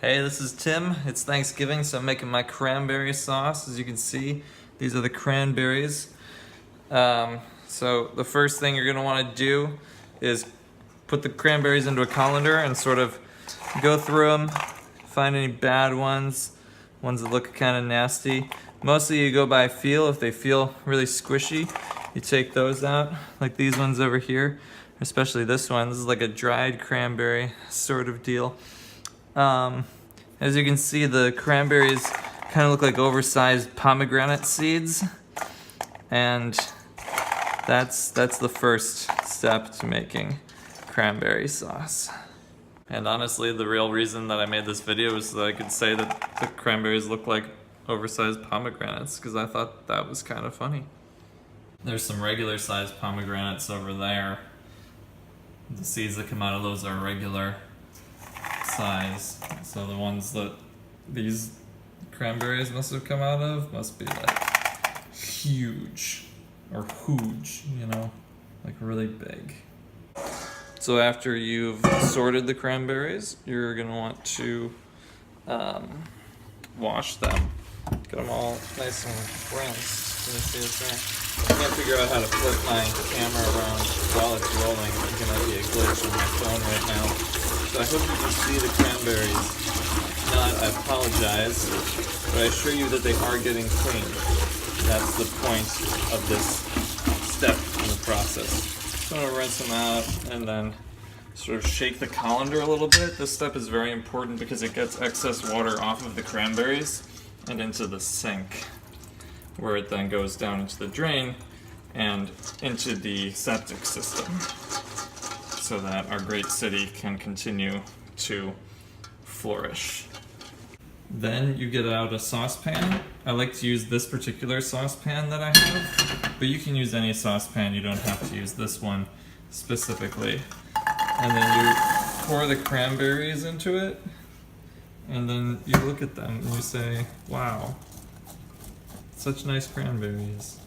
Hey, this is Tim. It's Thanksgiving, so I'm making my cranberry sauce. As you can see, these are the cranberries. So the first thing you're gonna wanna do is put the cranberries into a colander and sort of go through them, find any bad ones that look kind of nasty. Mostly you go by feel. If they feel really squishy, you take those out, like these ones over here, especially this one. This is like a dried cranberry sort of deal. As you can see, the cranberries kind of look like oversized pomegranate seeds, and that's the first step to making cranberry sauce. And honestly, the real reason that I made this video was so that I could say that the cranberries look like oversized pomegranates, because I thought that was kind of funny. There's some regular sized pomegranates over there. The seeds that come out of those are regular size. So the ones that these cranberries must have come out of must be like huge or huge, you know, like really big. So after you've sorted the cranberries, you're gonna want to wash them. Get them all nice and rinsed. Can you see it there? I can't figure out how to flip my camera around while it's rolling. I think it might be a glitch on my phone right now. So I hope you can see the cranberries. If not, I apologize, but I assure you that they are getting clean. That's the point of this step in the process. So I'm gonna rinse them out and then sort of shake the colander a little bit. This step is very important because it gets excess water off of the cranberries and into the sink, where it then goes down into the drain and into the septic system, so that our great city can continue to flourish. Then you get out a saucepan. I like to use this particular saucepan that I have, but you can use any saucepan. You don't have to use this one specifically. And then you pour the cranberries into it, and then you look at them and you say, wow, such nice cranberries.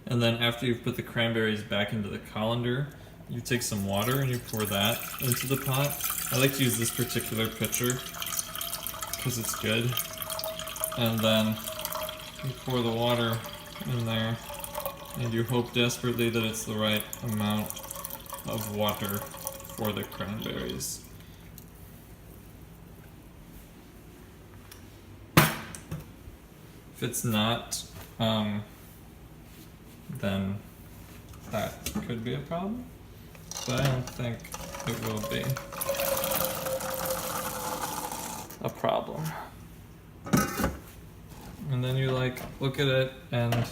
And then after you've put the cranberries back into the colander, you take some water and you pour that into the pot. I like to use this particular pitcher because it's good. And then you pour the water in there and you hope desperately that it's the right amount of water for the cranberries. If it's not, then that could be a problem, but I don't think it will be a problem. And then you look at it and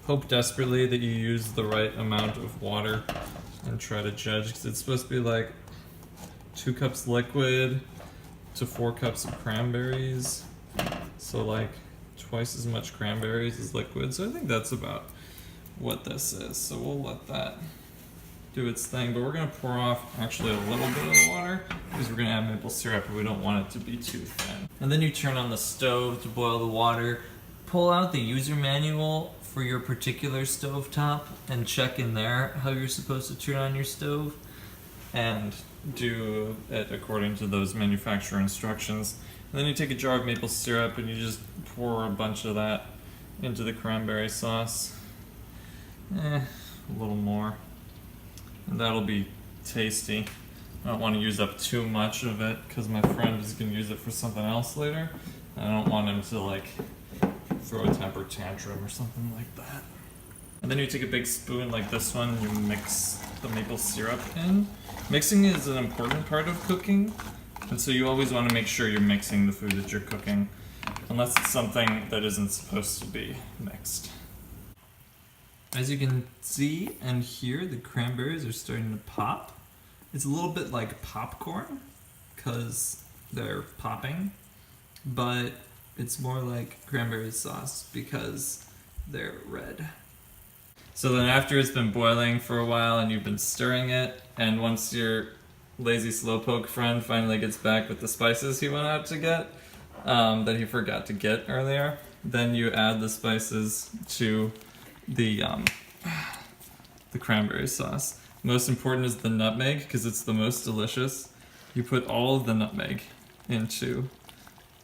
hope desperately that you use the right amount of water and try to judge, because it's supposed to be like 2 cups liquid to 4 cups of cranberries, so like twice as much cranberries as liquid. So I think that's about what this is. So we'll let that do its thing, but we're gonna pour off actually a little bit of the water because we're gonna add maple syrup and we don't want it to be too thin. And then you turn on the stove to boil the water. Pull out the user manual for your particular stovetop and check in there how you're supposed to turn on your stove and do it according to those manufacturer instructions. And then you take a jar of maple syrup and you just pour a bunch of that into the cranberry sauce. A little more. And that'll be tasty. I don't want to use up too much of it because my friend is going to use it for something else later. I don't want him to like throw a temper tantrum or something like that. And then you take a big spoon like this one and you mix the maple syrup in. Mixing is an important part of cooking, and so you always want to make sure you're mixing the food that you're cooking, unless it's something that isn't supposed to be mixed. As you can see and hear, the cranberries are starting to pop. It's a little bit like popcorn, because they're popping, but it's more like cranberry sauce because they're red. So then after it's been boiling for a while and you've been stirring it, and once your lazy slowpoke friend finally gets back with the spices he went out to get, that he forgot to get earlier, then you add the spices to the cranberry sauce. Most important is the nutmeg, because it's the most delicious. You put all of the nutmeg into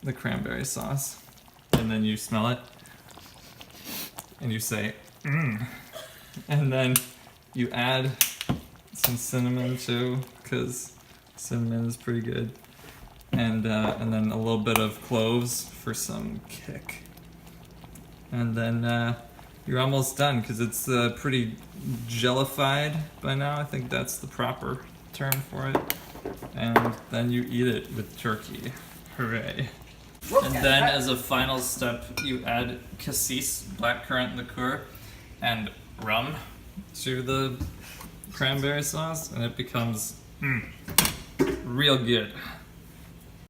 the cranberry sauce. And then you smell it. And you say, mmm. And then you add some cinnamon too, because cinnamon is pretty good. And then a little bit of cloves for some kick. And then you're almost done, because it's pretty jellified by now. I think that's the proper term for it. And then you eat it with turkey. Hooray. And then as a final step, you add cassis, blackcurrant liqueur, and rum to the cranberry sauce, and it becomes real good.